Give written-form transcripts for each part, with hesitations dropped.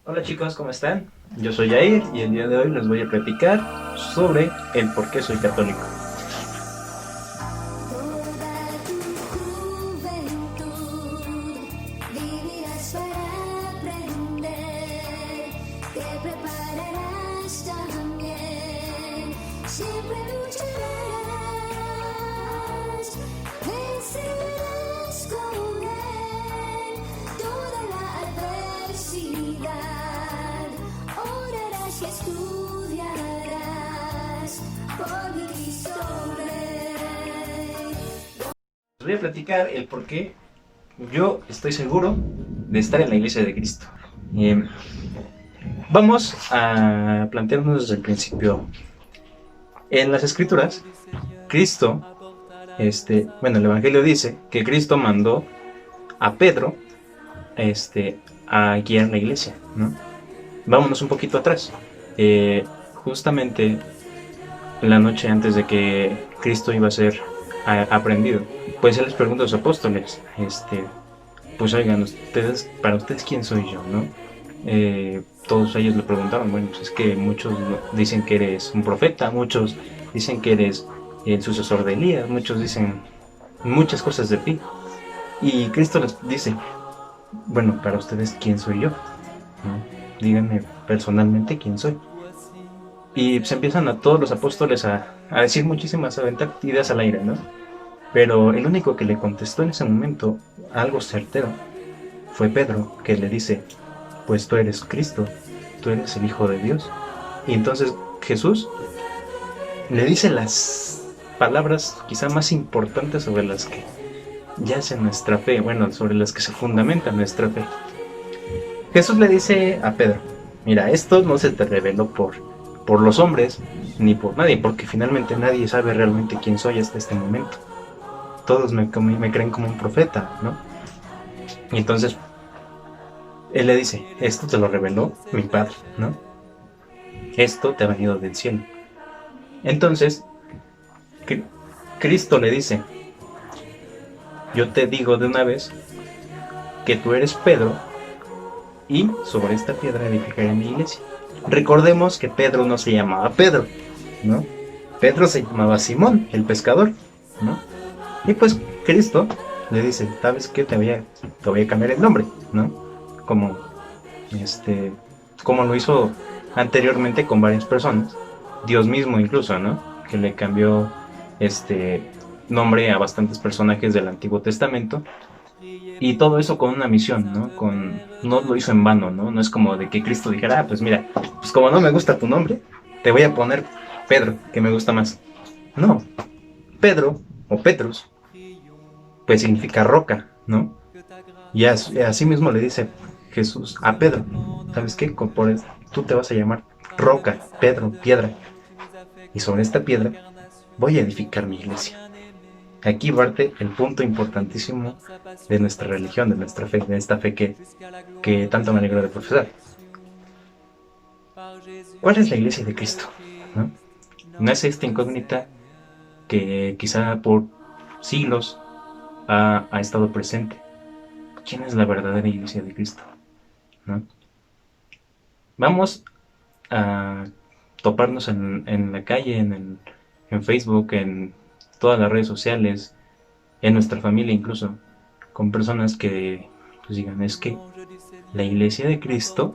Hola chicos, ¿cómo están? Yo soy Jair y el día de hoy les voy a platicar sobre el por qué soy católico. Toda tu juventud vivirás para aprender, te prepararás también, siempre lucharás, vencerás con él toda la adversidad, orarás y estudiarás por mi Cristo Rey. Les voy a platicar el por qué yo estoy seguro de estar en la iglesia de Cristo. Eh, Vamos a plantearnos desde el principio. En las escrituras, Cristo, el Evangelio dice que Cristo mandó a Pedro, a guiar la iglesia, ¿no? Vámonos un poquito atrás. Justamente la noche antes de que Cristo iba a ser aprendido, pues él les pregunta a los apóstoles, pues oigan, ustedes, para ustedes quién soy yo, ¿no? Todos ellos le preguntaron, bueno, pues es que muchos dicen que eres un profeta, muchos dicen que eres el sucesor de Elías, muchos dicen muchas cosas de ti. Y Cristo les dice, bueno, para ustedes quién soy yo, ¿no? Díganme personalmente quién soy. Y se empiezan a todos los apóstoles a decir muchísimas, a aventar ideas al aire, ¿no? Pero el único que le contestó en ese momento algo certero fue Pedro, que le dice, pues tú eres Cristo, tú eres el Hijo de Dios. Y entonces Jesús le dice las palabras quizá más importantes sobre las que yace nuestra fe, bueno, sobre las que se fundamenta nuestra fe. Jesús le dice a Pedro, mira, esto no se te reveló por los hombres ni por nadie, porque finalmente nadie sabe realmente quién soy hasta este momento. Todos me creen como un profeta, ¿no? Y entonces él le dice, esto te lo reveló mi padre, ¿no? Esto te ha venido del cielo. Entonces, Cristo le dice, yo te digo de una vez que tú eres Pedro y sobre esta piedra edificaré mi iglesia. Recordemos que Pedro no se llamaba Pedro, ¿no? Pedro se llamaba Simón, el pescador, ¿no? Y pues Cristo le dice, ¿sabes qué? Te voy a cambiar el nombre, ¿no? Como, este, como lo hizo anteriormente con varias personas. Dios mismo incluso, ¿no? Que le cambió este nombre a bastantes personajes del Antiguo Testamento. Y todo eso con una misión, ¿no? No lo hizo en vano, ¿no? No es como de que Cristo dijera, pues mira, pues como no me gusta tu nombre, te voy a poner Pedro, que me gusta más. No, Pedro, o Petrus, pues significa roca, ¿no? Y así mismo le dice Jesús a Pedro, ¿sabes qué? Tú te vas a llamar roca, Pedro, piedra, y sobre esta piedra voy a edificar mi iglesia. Aquí parte el punto importantísimo de nuestra religión, de nuestra fe, de esta fe que tanto me alegro de profesar. ¿Cuál es la iglesia de Cristo? ¿No? No es esta incógnita que quizá por siglos ha estado presente. ¿Quién es la verdadera iglesia de Cristo? ¿No? Vamos a toparnos en la calle, en Facebook, en todas las redes sociales, en nuestra familia incluso, con personas que pues digan, es que la iglesia de Cristo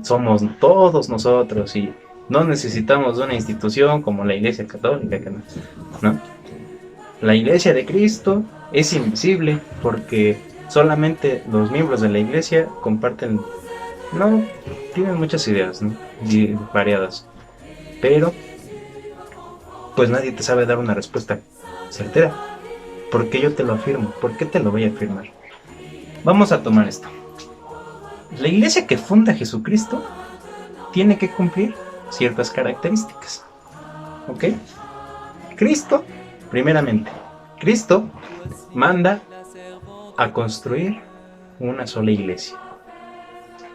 somos todos nosotros y no necesitamos de una institución como la iglesia católica, que no, ¿no? La iglesia de Cristo es invisible porque solamente los miembros de la iglesia comparten, no, tienen muchas ideas, ¿no? Variadas, pero pues nadie te sabe dar una respuesta certera. ¿Por qué yo te lo afirmo? ¿Por qué te lo voy a afirmar? Vamos a tomar esto. La iglesia que funda Jesucristo tiene que cumplir ciertas características. ¿Ok? Cristo, primeramente, Cristo manda a construir una sola iglesia.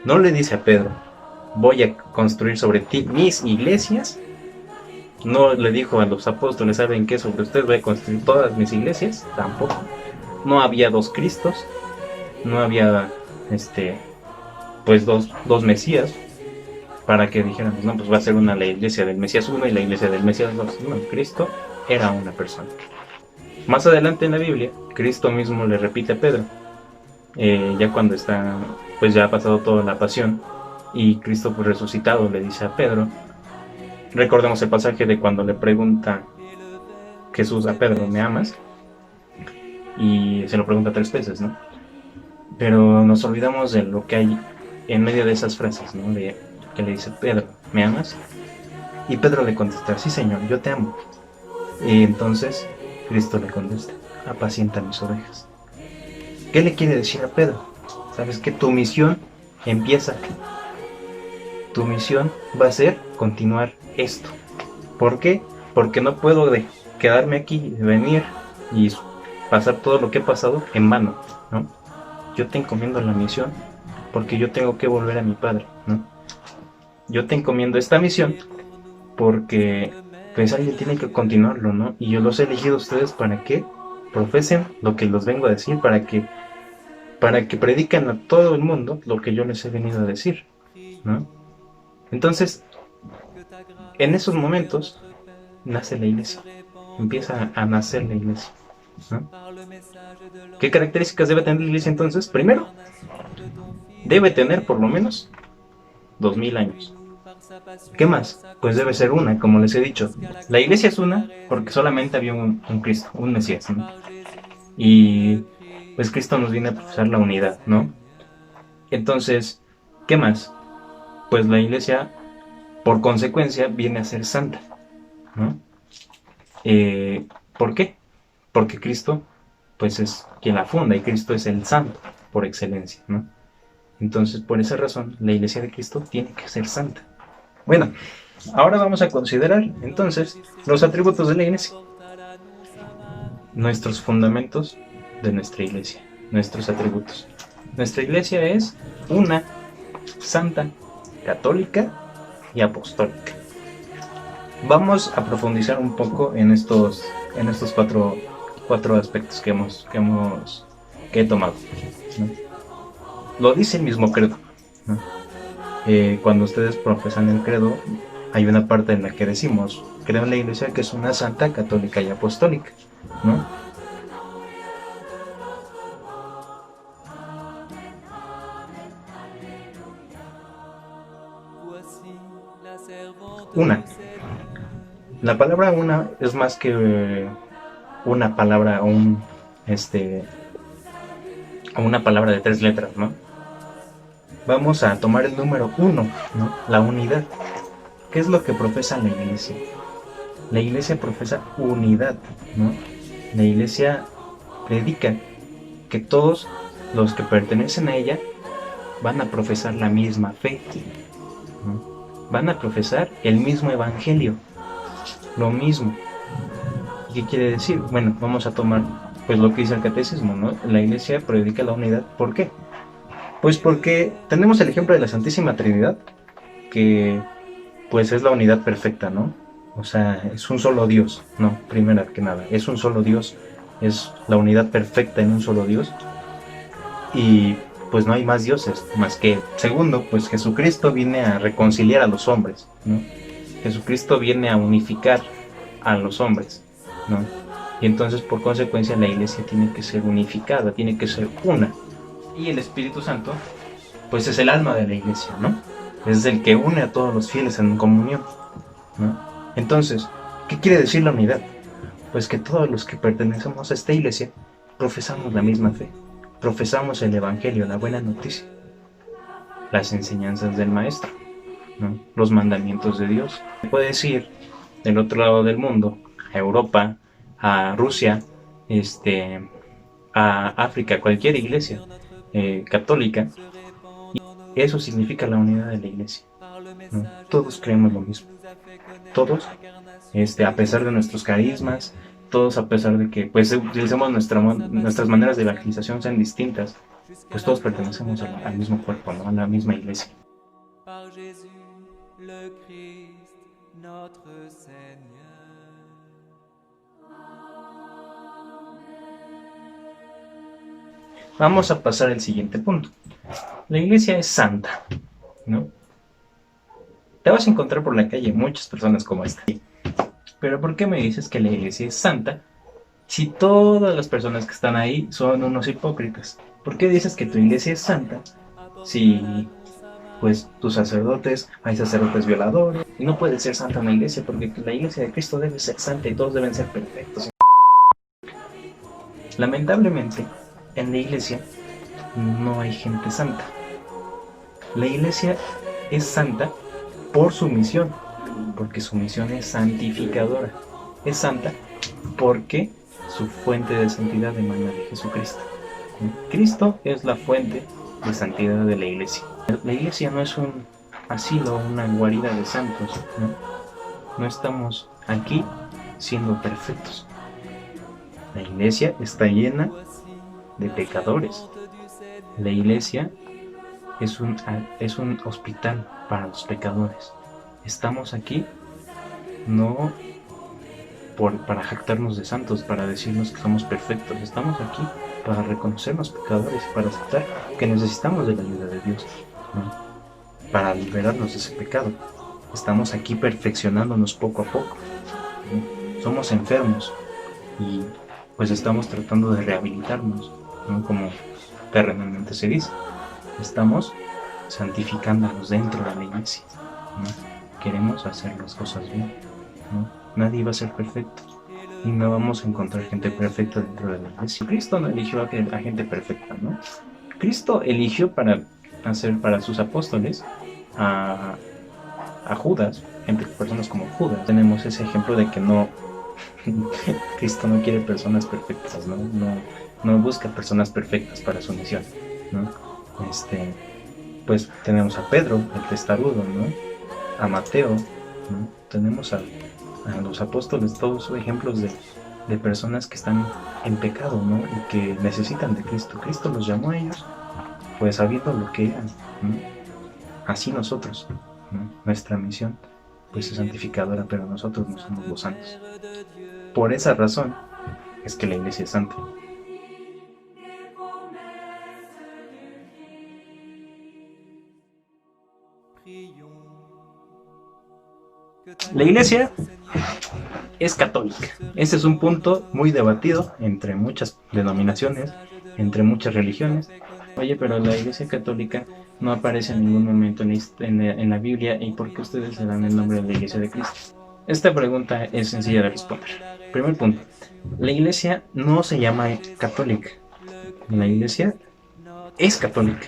No le dice a Pedro, voy a construir sobre ti mis iglesias. No le dijo a los apóstoles, ¿saben qué? Sobre ustedes voy a construir todas mis iglesias. Tampoco. No había dos Cristos. No había pues dos Mesías, para que dijéramos, no, pues va a ser la iglesia del Mesías 1 y la iglesia del Mesías 2. No, Cristo era una persona. Más adelante en la Biblia, Cristo mismo le repite a Pedro, ya cuando está, pues ya ha pasado toda la pasión, y Cristo pues resucitado le dice a Pedro, recordemos el pasaje de cuando le pregunta Jesús a Pedro, ¿me amas? Y se lo pregunta 3 veces, ¿no? Pero nos olvidamos de lo que hay en medio de esas frases, ¿no? De que le dice Pedro, ¿me amas? Y Pedro le contesta, sí Señor, yo te amo. Y entonces Cristo le contesta, apacienta mis ovejas. ¿Qué le quiere decir a Pedro? Sabes que tu misión empieza aquí. Tu misión va a ser continuar esto. ¿Por qué? Porque no puedo quedarme aquí, venir y pasar todo lo que he pasado en vano, ¿no? Yo te encomiendo la misión porque yo tengo que volver a mi padre, ¿no? Yo te encomiendo esta misión porque pues alguien tiene que continuarlo, ¿no? Y yo los he elegido a ustedes para que profesen lo que los vengo a decir, para que predican a todo el mundo lo que yo les he venido a decir, ¿no? Entonces, en esos momentos nace la iglesia, empieza a nacer la iglesia, ¿no? ¿Qué características debe tener la iglesia entonces? Primero, debe tener por lo menos 2000 años. ¿Qué más? Pues debe ser una, como les he dicho. La iglesia es una porque solamente había un Cristo, un Mesías, ¿no? Y pues Cristo nos viene a profesar la unidad, ¿no? Entonces, ¿qué más? Pues la iglesia, por consecuencia, viene a ser santa, ¿no? ¿Por qué? Porque Cristo, pues es quien la funda y Cristo es el santo por excelencia, ¿no? Entonces, por esa razón, la iglesia de Cristo tiene que ser santa. Bueno, ahora vamos a considerar entonces los atributos de la iglesia, nuestros fundamentos de nuestra iglesia, nuestros atributos. Nuestra iglesia es una, santa, católica y apostólica. Vamos a profundizar un poco en estos cuatro aspectos que he tomado, ¿no? Lo dice el mismo credo, ¿no? Cuando ustedes profesan el credo, hay una parte en la que decimos, creo en la iglesia que es una santa, católica y apostólica, ¿no? Una. La palabra una es más que una palabra este, o una palabra de 3 letras, ¿no? Vamos a tomar el número uno, ¿no? La unidad. ¿Qué es lo que profesa la iglesia? La iglesia profesa unidad, ¿no? La iglesia predica que todos los que pertenecen a ella van a profesar la misma fe, ¿no? Van a profesar el mismo evangelio, lo mismo. ¿Y qué quiere decir? Bueno, vamos a tomar pues lo que dice el catecismo, ¿no? La iglesia predica la unidad. ¿Por qué? Pues porque tenemos el ejemplo de la Santísima Trinidad, que pues es la unidad perfecta, ¿no? O sea, es un solo Dios, no, primero que nada, es un solo Dios, es la unidad perfecta en un solo Dios, y pues no hay más dioses más que él. Segundo, pues Jesucristo viene a reconciliar a los hombres, ¿no? Jesucristo viene a unificar a los hombres, ¿no? Y entonces por consecuencia la iglesia tiene que ser unificada, tiene que ser una. Y el Espíritu Santo, pues es el alma de la iglesia, ¿no? Es el que une a todos los fieles en comunión, ¿no? Entonces, ¿qué quiere decir la unidad? Pues que todos los que pertenecemos a esta iglesia profesamos la misma fe, profesamos el Evangelio, la buena noticia, las enseñanzas del Maestro, ¿no? Los mandamientos de Dios. Puedes ir del otro lado del mundo, a Europa, a Rusia, a África, cualquier iglesia católica, y eso significa la unidad de la iglesia, ¿no? Todos creemos lo mismo, todos, a pesar de nuestros carismas, todos a pesar de que pues utilicemos nuestras maneras de evangelización sean distintas, pues todos pertenecemos al mismo cuerpo, ¿no? A la misma iglesia. vamos a pasar al siguiente punto. La iglesia es santa, ¿no? Te vas a encontrar por la calle muchas personas como esta. Pero ¿por qué me dices que la iglesia es santa si todas las personas que están ahí son unos hipócritas? ¿Por qué dices que tu iglesia es santa si, pues, tus sacerdotes, hay sacerdotes violadores? Y no puede ser santa una iglesia porque la iglesia de Cristo debe ser santa y todos deben ser perfectos. Lamentablemente, en la iglesia no hay gente santa. La iglesia es santa por su misión, porque su misión es santificadora. Es santa porque su fuente de santidad emana de Jesucristo. Cristo es la fuente de santidad de la iglesia. La iglesia no es un asilo, una guarida de santos, ¿no? No estamos aquí siendo perfectos. La iglesia está llena de pecadores. La iglesia es un hospital para los pecadores. Estamos aquí no para jactarnos de santos, para decirnos que somos perfectos. Estamos aquí para reconocernos pecadores, para aceptar que necesitamos de la ayuda de Dios, ¿no? Para liberarnos de ese pecado. Estamos aquí perfeccionándonos poco a poco, ¿no? Somos enfermos y pues estamos tratando de rehabilitarnos, ¿no? Como terrenalmente se dice. Estamos santificándonos dentro de la iglesia, ¿no? Queremos hacer las cosas bien, ¿no? Nadie va a ser perfecto y no vamos a encontrar gente perfecta dentro de la iglesia. Cristo no eligió a gente perfecta, ¿no? Cristo eligió para hacer para sus apóstoles a Judas, personas como Judas. Tenemos ese ejemplo de que no Cristo no quiere personas perfectas, no busca personas perfectas para su misión, ¿no? Pues tenemos a Pedro, el testarudo, ¿no? A Mateo, ¿no? Tenemos a los apóstoles, todos son ejemplos de personas que están en pecado, ¿no? Y que necesitan de Cristo. Cristo los llamó a ellos, pues sabiendo lo que eran, ¿no? Así nosotros, ¿no? Nuestra misión, pues es santificadora, pero nosotros no somos los santos. Por esa razón es que la iglesia es santa. La iglesia es católica. Ese es un punto muy debatido entre muchas denominaciones, entre muchas religiones. Oye, pero la iglesia católica no aparece en ningún momento en la Biblia, ¿y por qué ustedes le dan el nombre de la iglesia de Cristo? Esta pregunta es sencilla de responder. Primer punto, la iglesia no se llama católica. La iglesia es católica.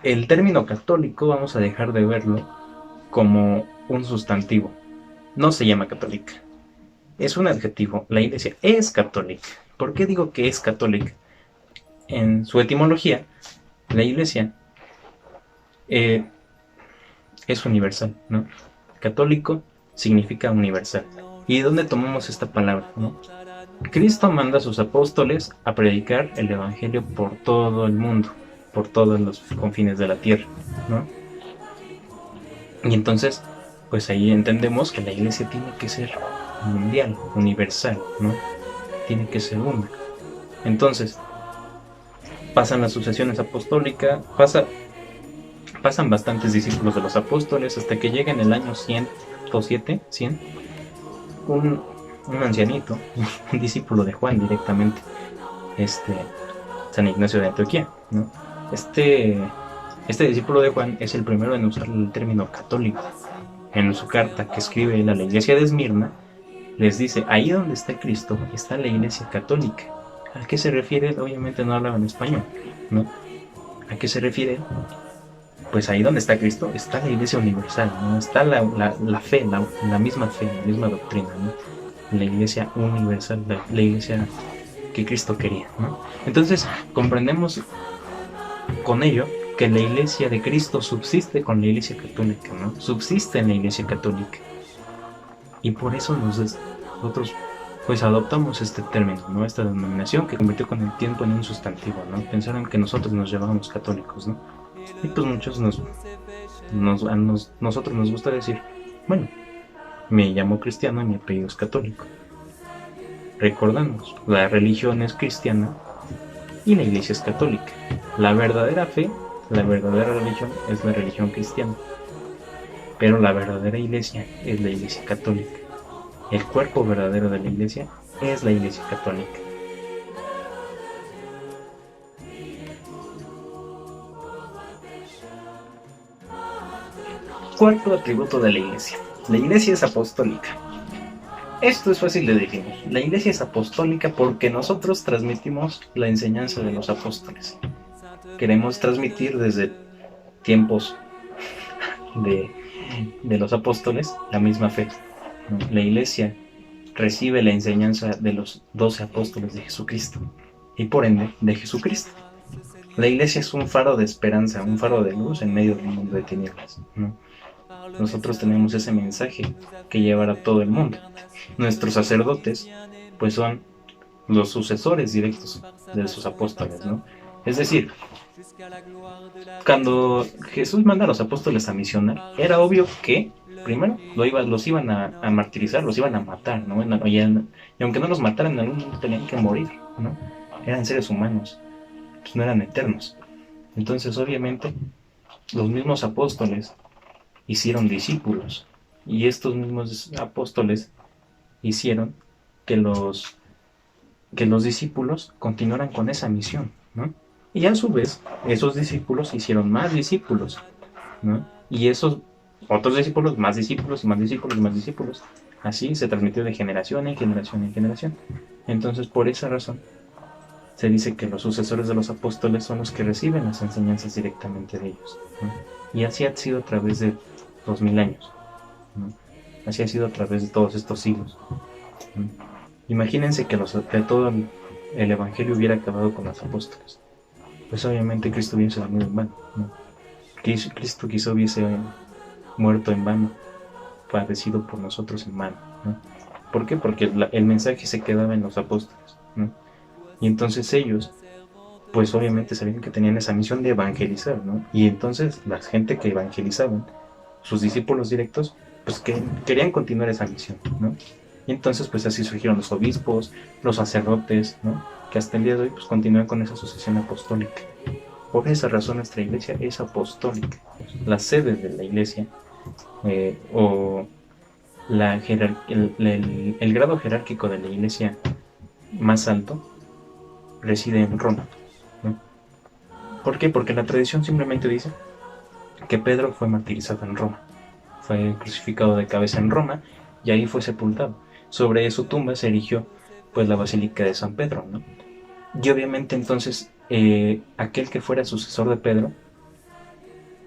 El término católico vamos a dejar de verlo como un sustantivo. No se llama católica. Es un adjetivo. La iglesia es católica. ¿Por qué digo que es católica? En su etimología, la iglesia es universal, ¿no? Católico significa universal. ¿Y de dónde tomamos esta palabra, no? Cristo manda a sus apóstoles a predicar el evangelio por todo el mundo, por todos los confines de la tierra, ¿no? Y entonces, pues ahí entendemos que la iglesia tiene que ser mundial, universal, ¿no? Tiene que ser una. Entonces, pasan las sucesiones apostólicas, pasan bastantes discípulos de los apóstoles hasta que llega en el año 100, un ancianito, un discípulo de Juan directamente, San Ignacio de Antioquía, ¿no? Este discípulo de Juan es el primero en usar el término católico. En su carta que escribe él a la iglesia de Esmirna, les dice, ahí donde está Cristo está la iglesia católica. ¿A qué se refiere? Obviamente no hablaba en español, ¿no? ¿A qué se refiere? Pues ahí donde está Cristo está la iglesia universal, ¿no? Está la fe, la misma fe, la misma doctrina, ¿no? La iglesia universal, la iglesia que Cristo quería, ¿no? Entonces comprendemos con ello que la iglesia de Cristo subsiste con la iglesia católica, ¿no? Subsiste en la iglesia católica. Y por eso nosotros pues adoptamos este término, ¿no? Esta denominación que convirtió con el tiempo en un sustantivo, ¿no? Pensaron que nosotros nos llamábamos católicos, ¿no? Y pues muchos nosotros nos gusta decir, bueno, me llamo cristiano y mi apellido es católico. Recordamos, la religión es cristiana y la iglesia es católica. La verdadera fe, la verdadera religión es la religión cristiana, pero la verdadera iglesia es la iglesia católica. El cuerpo verdadero de la iglesia es la iglesia católica. Cuarto atributo de la iglesia. La iglesia es apostólica. Esto es fácil de definir. La iglesia es apostólica porque nosotros transmitimos la enseñanza de los apóstoles. Queremos transmitir desde tiempos de los apóstoles la misma fe. La iglesia recibe la enseñanza de los 12 apóstoles de Jesucristo y por ende de Jesucristo. La iglesia es un faro de esperanza, un faro de luz en medio de un mundo de tinieblas, ¿no? Nosotros tenemos ese mensaje que llevar a todo el mundo. Nuestros sacerdotes pues son los sucesores directos de sus apóstoles, ¿no? Es decir, cuando Jesús manda a los apóstoles a misionar, era obvio que primero los iban a martirizar, los iban a matar, ¿no? Y aunque no los mataran, en algún momento tenían que morir, ¿no? Eran seres humanos, pues no eran eternos. Entonces, obviamente, los mismos apóstoles hicieron discípulos, y estos mismos apóstoles hicieron que los discípulos continuaran con esa misión, ¿no? Y a su vez, esos discípulos hicieron más discípulos, ¿no? Y esos otros discípulos, más discípulos, y más discípulos, y más discípulos. Así se transmitió de generación en generación en generación. Entonces, por esa razón, se dice que los sucesores de los apóstoles son los que reciben las enseñanzas directamente de ellos, ¿no? Y así ha sido a través de 2000 años, ¿no? Así ha sido a través de todos estos siglos, ¿no? Imagínense que todo el evangelio hubiera acabado con los apóstoles. Pues obviamente Cristo hubiese venido en vano, ¿no? Cristo quizá hubiese muerto en vano, padecido por nosotros en vano, ¿no? ¿Por qué? Porque el mensaje se quedaba en los apóstoles, ¿no? Y entonces ellos, pues obviamente sabían que tenían esa misión de evangelizar, ¿no? Y entonces la gente que evangelizaban, sus discípulos directos, pues que querían continuar esa misión, ¿no? Y entonces pues así surgieron los obispos, los sacerdotes, ¿no? Que hasta el día de hoy pues continúan con esa sucesión apostólica. Por esa razón nuestra iglesia es apostólica. La sede de la iglesia o el grado jerárquico de la iglesia más alto reside en Roma, ¿no? ¿Por qué? Porque la tradición simplemente dice que Pedro fue martirizado en Roma, fue crucificado de cabeza en Roma y ahí fue sepultado. Sobre su tumba se erigió pues la Basílica de San Pedro, ¿no? Y obviamente entonces aquel que fuera sucesor de Pedro,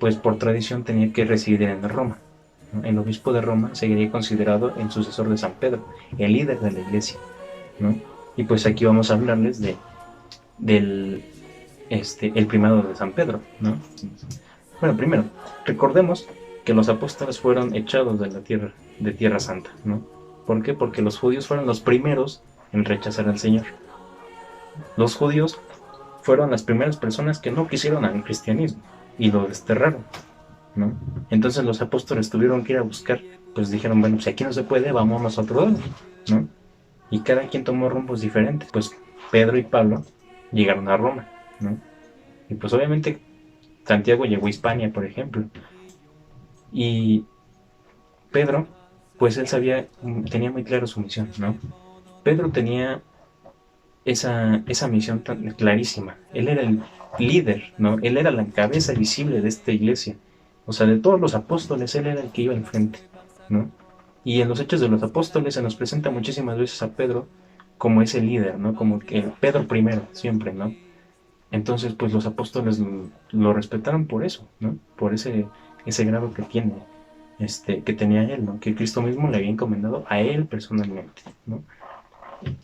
pues por tradición tenía que residir en Roma, ¿no? El obispo de Roma seguiría considerado el sucesor de San Pedro, el líder de la iglesia, ¿no? Y pues aquí vamos a hablarles del el primado de San Pedro, ¿no? Bueno, primero, recordemos que los apóstoles fueron echados de la tierra, de Tierra Santa, ¿no? ¿Por qué? Porque los judíos fueron los primeros en rechazar al Señor. Los judíos fueron las primeras personas que no quisieron al cristianismo y lo desterraron, ¿no? Entonces los apóstoles tuvieron que ir a buscar, pues dijeron, bueno, si aquí no se puede, vámonos a otro lado, ¿no? Y cada quien tomó rumbos diferentes. Pues Pedro y Pablo llegaron a Roma, ¿no? Y pues obviamente Santiago llegó a Hispania, por ejemplo. Y Pedro, pues él tenía muy claro su misión, ¿no? Pedro tenía esa misión tan clarísima. Él era el líder, ¿no? Él era la cabeza visible de esta iglesia. O sea, de todos los apóstoles, él era el que iba al frente, ¿no? Y en los Hechos de los Apóstoles se nos presenta muchísimas veces a Pedro como ese líder, ¿no? Como que Pedro primero, siempre, ¿no? Entonces, pues los apóstoles lo respetaron por eso, ¿no? Por ese grado que tiene, que tenía él, ¿no? Que Cristo mismo le había encomendado a él personalmente, ¿no?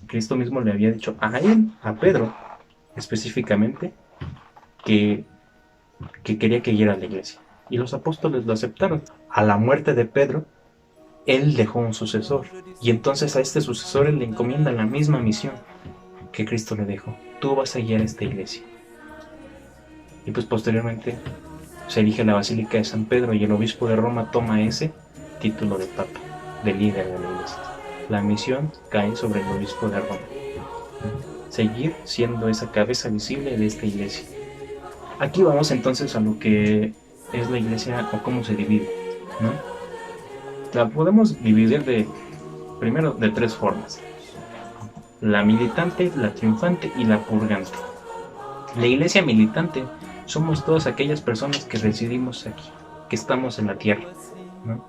Cristo mismo le había dicho a él, a Pedro, específicamente, que quería que llegara a la iglesia. Y los apóstoles lo aceptaron. A la muerte de Pedro, él dejó un sucesor. Y entonces a este sucesor él le encomienda la misma misión que Cristo le dejó. Tú vas a guiar a esta iglesia. Y pues posteriormente se erige la Basílica de San Pedro y el obispo de Roma toma ese título de papa, de líder de la iglesia. La misión cae sobre el obispo de Roma. seguir siendo esa cabeza visible de esta iglesia. Aquí vamos entonces a lo que es la iglesia o cómo se divide, ¿no? La podemos dividir primero de 3 formas: la militante, la triunfante y la purgante. La iglesia militante somos todas aquellas personas que residimos aquí, que estamos en la tierra, ¿no?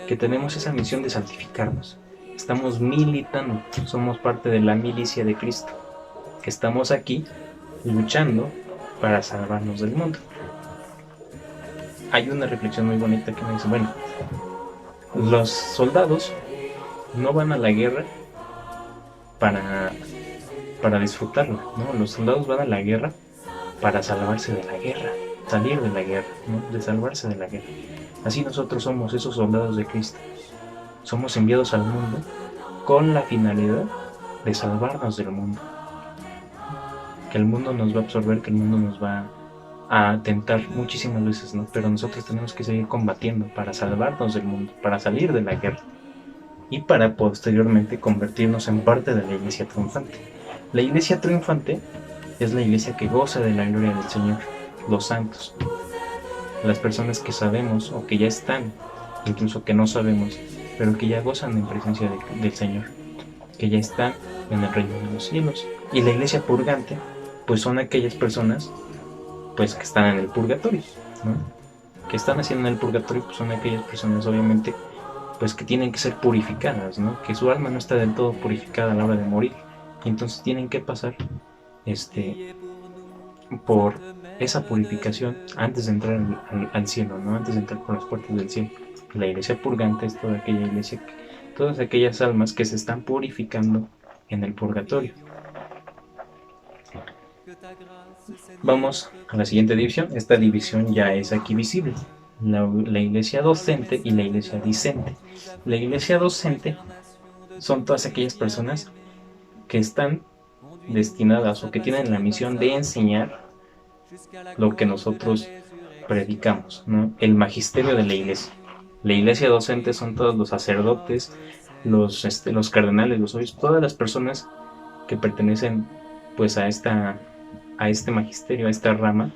Que tenemos esa misión de santificarnos. Estamos militando, somos parte de la milicia de Cristo, que estamos aquí luchando para salvarnos del mundo. Hay una reflexión muy bonita que me dice, bueno, los soldados no van a la guerra para disfrutarla, ¿no? Los soldados van a la guerra para salvarse de la guerra, salir de la guerra, ¿no? De salvarse de la guerra. Así nosotros somos esos soldados de Cristo. Somos enviados al mundo con la finalidad de salvarnos del mundo. Que el mundo nos va a absorber, que el mundo nos va a tentar muchísimas veces, ¿no? Pero nosotros tenemos que seguir combatiendo para salvarnos del mundo, para salir de la guerra y para posteriormente convertirnos en parte de la iglesia triunfante. La iglesia triunfante es la iglesia que goza de la gloria del Señor, los santos, las personas que sabemos o que ya están, incluso que no sabemos, pero que ya gozan en presencia del Señor, que ya están en el reino de los cielos. Y la iglesia purgante, pues son aquellas personas pues que están en el purgatorio, ¿no? Que están haciendo en el purgatorio, pues son aquellas personas obviamente pues que tienen que ser purificadas, ¿no? Que su alma no está del todo purificada a la hora de morir, y entonces tienen que pasar por esa purificación antes de entrar al cielo, ¿no? Antes de entrar por las puertas del cielo. La iglesia purgante es toda aquella iglesia, todas aquellas almas que se están purificando en el purgatorio. Vamos a la siguiente división. Esta división ya es aquí visible: la iglesia docente y la iglesia discente. La iglesia docente son todas aquellas personas que están destinadas o que tienen la misión de enseñar lo que nosotros predicamos, ¿no? El magisterio de la iglesia. La iglesia docente son todos los sacerdotes, los cardenales, los obispos, todas las personas que pertenecen pues a este magisterio, a esta rama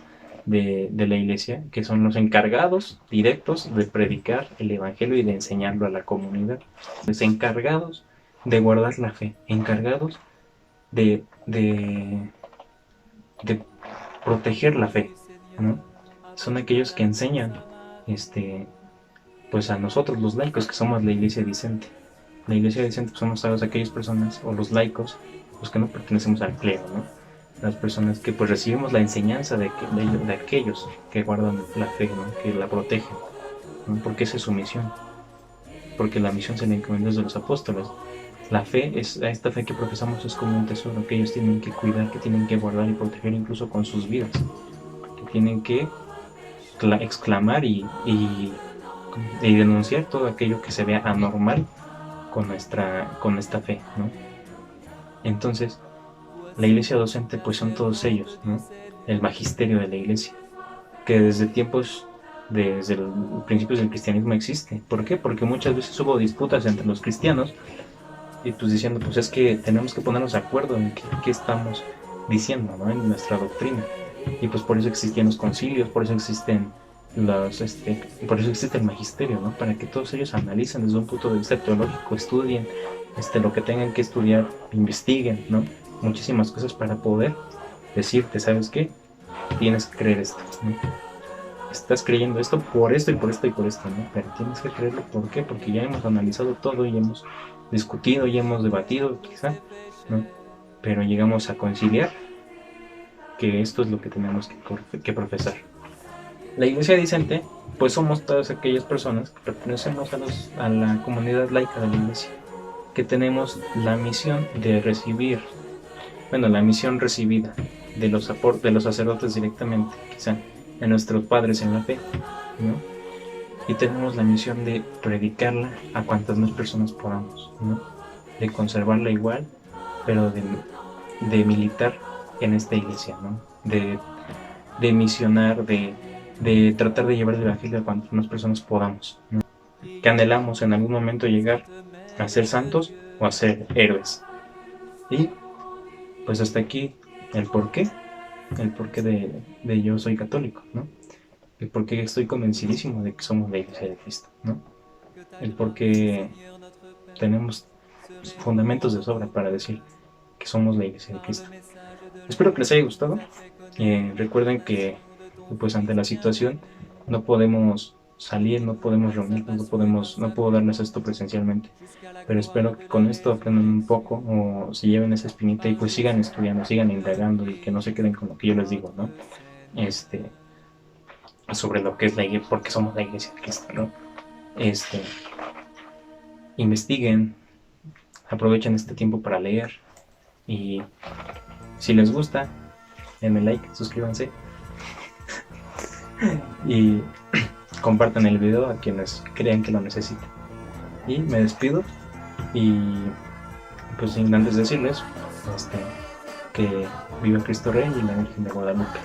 de la iglesia, que son los encargados directos de predicar el evangelio y de enseñarlo a la comunidad. Los encargados de guardar la fe, encargados de proteger la fe, ¿no? Son aquellos que enseñan pues a nosotros los laicos, que somos la iglesia discente. La iglesia discente pues, somos todas aquellas personas, o los laicos, los que no pertenecemos al clero, ¿no? Las personas que pues recibimos la enseñanza de aquellos que guardan la fe, ¿no? Que la protegen, ¿no? Porque esa es su misión, porque la misión se le encomendó desde los apóstoles. La fe, esta fe que profesamos, es como un tesoro que ellos tienen que cuidar, que tienen que guardar y proteger incluso con sus vidas, que tienen que exclamar y denunciar todo aquello que se vea anormal con esta fe, ¿no? Entonces, la iglesia docente pues son todos ellos, ¿no? El magisterio de la iglesia, que desde los principios del cristianismo existe. ¿Por qué? Porque muchas veces hubo disputas entre los cristianos y pues diciendo, pues es que tenemos que ponernos de acuerdo en qué estamos diciendo, ¿no? En nuestra doctrina. Y pues por eso existían los concilios, por eso existen por eso existe el magisterio, ¿no? Para que todos ellos analicen desde un punto de vista teológico, estudien lo que tengan que estudiar, investiguen, ¿no? Muchísimas cosas para poder decirte, ¿sabes qué? Tienes que creer esto, ¿no? Estás creyendo esto por esto y por esto y por esto, ¿no? Pero tienes que creerlo, ¿por qué? Porque ya hemos analizado todo y hemos discutido y hemos debatido, quizá, ¿no? Pero llegamos a conciliar que esto es lo que tenemos que profesar. La iglesia discente, pues somos todas aquellas personas que pertenecemos a la comunidad laica de la iglesia, que tenemos la misión de recibir, la misión recibida de los sacerdotes directamente, quizá, de nuestros padres en la fe, ¿no? Y tenemos la misión de predicarla a cuantas más personas podamos, ¿no? De conservarla igual, pero de militar en esta iglesia, ¿no? De misionar, de tratar de llevar el evangelio a cuantas más personas podamos, ¿no? Que anhelamos en algún momento llegar a ser santos o a ser héroes. Y pues hasta aquí el porqué de yo soy católico, ¿no? El porqué estoy convencidísimo de que somos la Iglesia de Cristo, ¿no? El porqué tenemos fundamentos de sobra para decir que somos la Iglesia de Cristo. Espero que les haya gustado. Recuerden que pues ante la situación no podemos salir, no podemos reunirnos, no puedo darles esto presencialmente, pero espero que con esto aprendan un poco o se lleven esa espinita y pues sigan estudiando, sigan indagando y que no se queden con lo que yo les digo, ¿no? Este, sobre lo que es la iglesia, porque somos la Iglesia de Cristo, ¿no? Este, investiguen, aprovechen este tiempo para leer y si les gusta, denme like, suscríbanse y compartan el video a quienes crean que lo necesiten. Y me despido y pues sin antes decirles que viva Cristo Rey y la Virgen de Guadalupe.